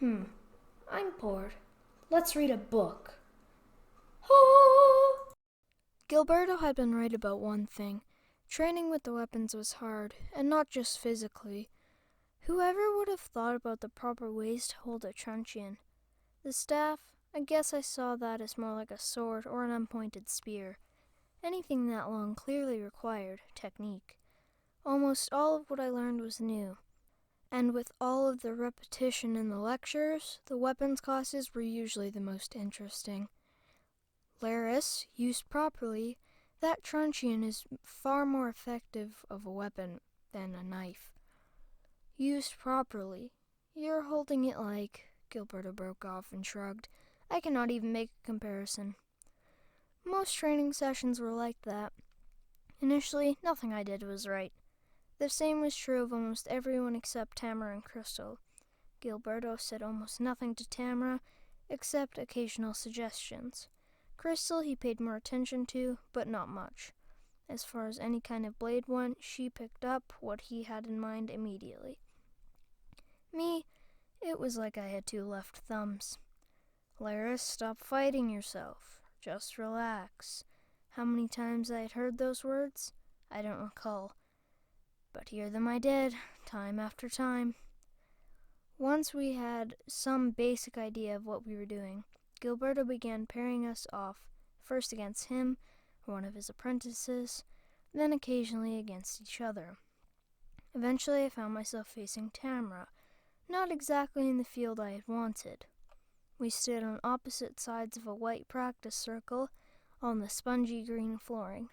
I'm bored. Let's read a book. Oh! Gilberto had been right about one thing. Training with the weapons was hard, and not just physically. Whoever would have thought about the proper ways to hold a truncheon? The staff? I guess I saw that as more like a sword or an unpointed spear. Anything that long clearly required technique. Almost all of what I learned was new. And with all of the repetition in the lectures, the weapons classes were usually the most interesting. Laris, used properly, that truncheon is far more effective of a weapon than a knife. Used properly, you're holding it like... Gilberto broke off and shrugged. I cannot even make a comparison. Most training sessions were like that. Initially, nothing I did was right. The same was true of almost everyone except Tamara and Crystal. Gilberto said almost nothing to Tamara, except occasional suggestions. Crystal he paid more attention to, but not much. As far as any kind of blade went, she picked up what he had in mind immediately. Me, it was like I had two left thumbs. Laris, stop fighting yourself. Just relax. How many times I had heard those words? I don't recall. But hear them I did, time after time. Once we had some basic idea of what we were doing, Gilberto began pairing us off, first against him or one of his apprentices, then occasionally against each other. Eventually I found myself facing Tamara, not exactly in the field I had wanted. We stood on opposite sides of a white practice circle on the spongy green flooring.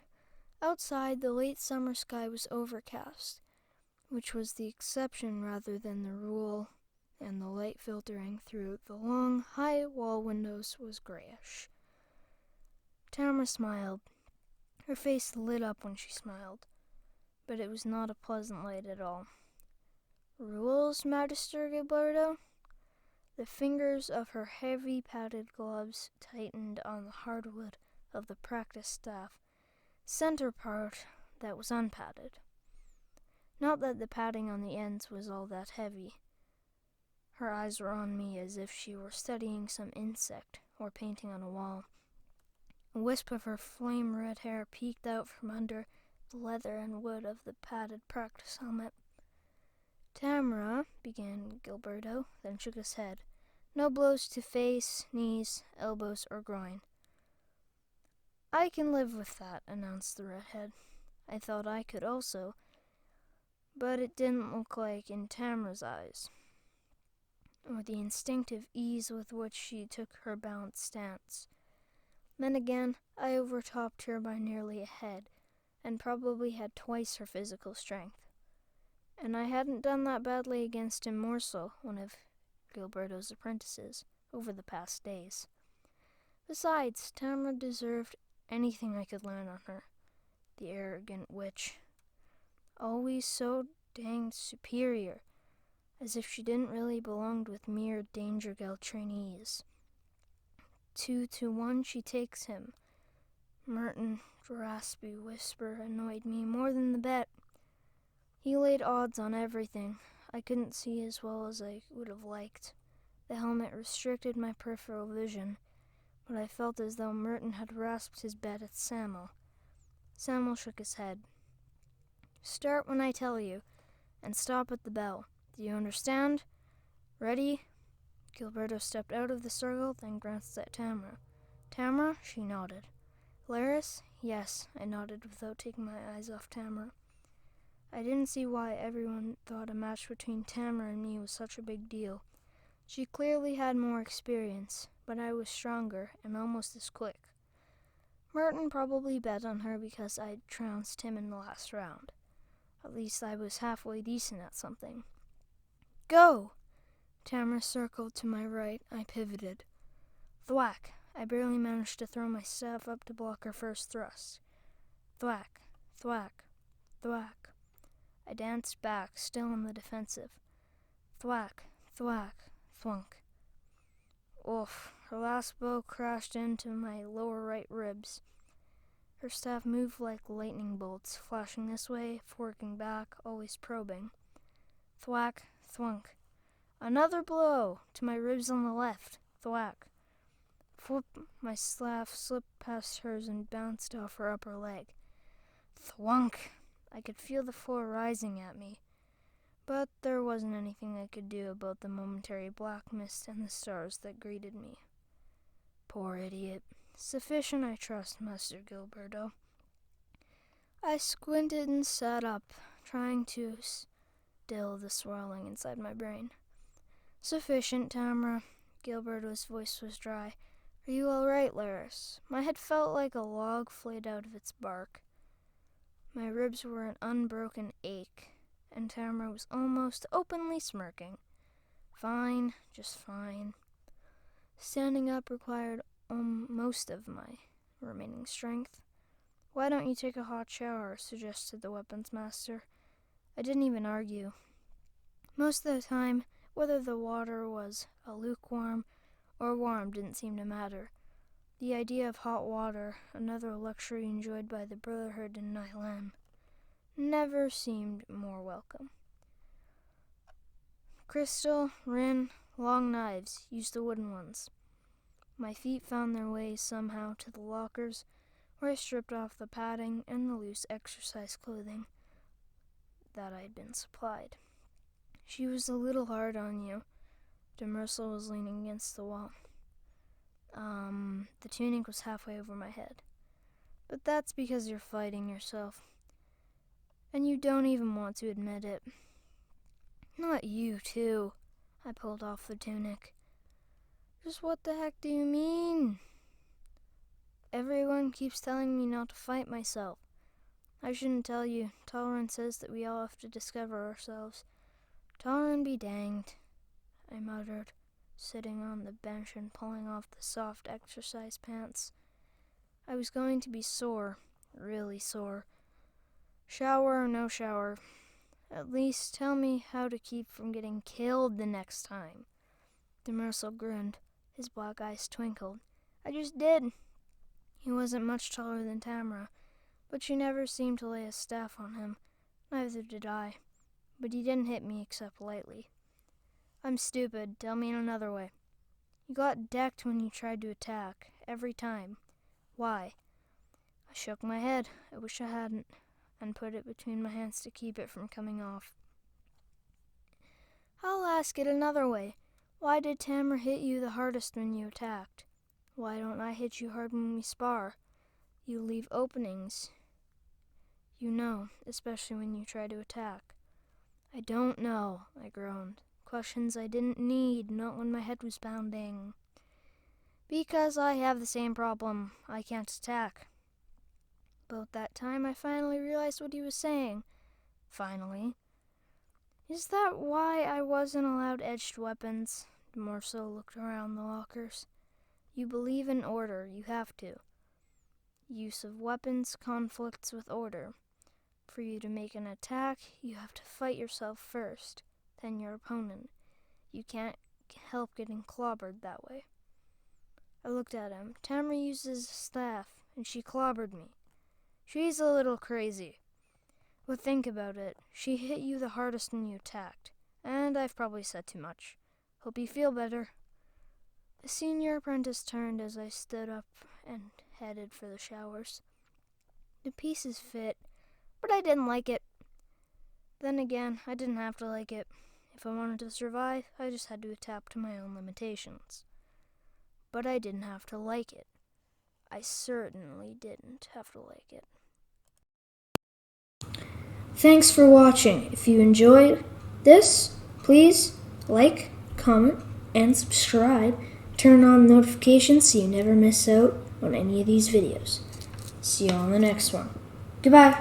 Outside, the late summer sky was overcast, which was the exception rather than the rule, and the light filtering through the long, high wall windows was grayish. Tamara smiled. Her face lit up when she smiled, but it was not a pleasant light at all. Rules, Magister Gilberto? The fingers of her heavy padded gloves tightened on the hardwood of the practice staff, center part that was unpadded. Not that the padding on the ends was all that heavy. Her eyes were on me as if she were studying some insect or painting on a wall. A wisp of her flame-red hair peeked out from under the leather and wood of the padded practice helmet. Tamara, began Gilberto, then shook his head. No blows to face, knees, elbows, or groin. I can live with that, announced the redhead. I thought I could also, but it didn't look like in Tamara's eyes, or the instinctive ease with which she took her balanced stance. Then again, I overtopped her by nearly a head, and probably had twice her physical strength. And I hadn't done that badly against Tim Morsel, one of Gilberto's apprentices, over the past days. Besides, Tamara deserved anything I could learn on her. The arrogant witch. Always so danged superior, as if she didn't really belong with mere Dangergeld trainees. 2-1 she takes him. Merton's raspy whisper annoyed me more than the bet. He laid odds on everything. I couldn't see as well as I would have liked. The helmet restricted my peripheral vision, but I felt as though Merton had rasped his bet at Samuel. Samuel shook his head. Start when I tell you, and stop at the bell. Do you understand? Ready? Gilberto stepped out of the circle, then glanced at Tamara. Tamara? She nodded. Laris? Yes, I nodded without taking my eyes off Tamara. I didn't see why everyone thought a match between Tamara and me was such a big deal. She clearly had more experience, but I was stronger and almost as quick. Merton probably bet on her because I'd trounced him in the last round. At least I was halfway decent at something. Go! Tamara circled to my right. I pivoted. Thwack! I barely managed to throw my staff up to block her first thrust. Thwack! Thwack! Thwack! I danced back, still on the defensive. Thwack! Thwack! Thwunk! Oof! Her last blow crashed into my lower right ribs. Her staff moved like lightning bolts, flashing this way, forking back, always probing. Thwack! Thwunk! Another blow to my ribs on the left. Thwack. Whoop, my staff slipped past hers and bounced off her upper leg. Thwunk. I could feel the floor rising at me, but there wasn't anything I could do about the momentary black mist and the stars that greeted me. Poor idiot. Sufficient, I trust, Master Gilberto. I squinted and sat up, trying to still the swirling inside my brain. Sufficient, Tamara. Gilberto's voice was dry. Are you all right, Laris? My head felt like a log flayed out of its bark. My ribs were an unbroken ache, and Tamara was almost openly smirking. Fine, just fine. Standing up required most of my remaining strength. Why don't you take a hot shower? Suggested the weapons master. I didn't even argue. Most of the time, whether the water was a lukewarm or warm didn't seem to matter. The idea of hot water, another luxury enjoyed by the Brotherhood in Nylan, never seemed more welcome. Crystal, Rin, long knives, use the wooden ones. My feet found their way somehow to the lockers, where I stripped off the padding and the loose exercise clothing that I'd been supplied. She was a little hard on you. Demersal was leaning against the wall. The tunic was halfway over my head. But that's because you're fighting yourself. And you don't even want to admit it. Not you, too. I pulled off the tunic. Just what the heck do you mean? Everyone keeps telling me not to fight myself. I shouldn't tell you. Tolerance says that we all have to discover ourselves. Tolerance be danged, I muttered, sitting on the bench and pulling off the soft exercise pants. I was going to be sore, really sore. Shower or no shower, at least tell me how to keep from getting killed the next time. Demersal grinned. His black eyes twinkled. I just did. He wasn't much taller than Tamara, but she never seemed to lay a staff on him. Neither did I. But he didn't hit me except lightly. I'm stupid. Tell me in another way. You got decked when you tried to attack, every time. Why? I shook my head. I wish I hadn't, and put it between my hands to keep it from coming off. I'll ask it another way. Why did Tamara hit you the hardest when you attacked? Why don't I hit you hard when we spar? You leave openings. You know, especially when you try to attack. I don't know, I groaned. Questions I didn't need, not when my head was pounding. Because I have the same problem. I can't attack. About that time, I finally realized what he was saying. Finally. Is that why I wasn't allowed edged weapons? Demersal looked around the lockers. You believe in order. You have to. Use of weapons conflicts with order. For you to make an attack, you have to fight yourself first, then your opponent. You can't help getting clobbered that way. I looked at him. Tamara uses a staff, and she clobbered me. She's a little crazy. But think about it. She hit you the hardest when you attacked. And I've probably said too much. Hope you feel better. The senior apprentice turned as I stood up and headed for the showers. The pieces fit, but I didn't like it. Then again, I didn't have to like it. If I wanted to survive, I just had to adapt to my own limitations. But I didn't have to like it. I certainly didn't have to like it. Thanks for watching. If you enjoyed this, please like, comment, and subscribe. Turn on notifications so you never miss out on any of these videos. See you on the next one. Goodbye.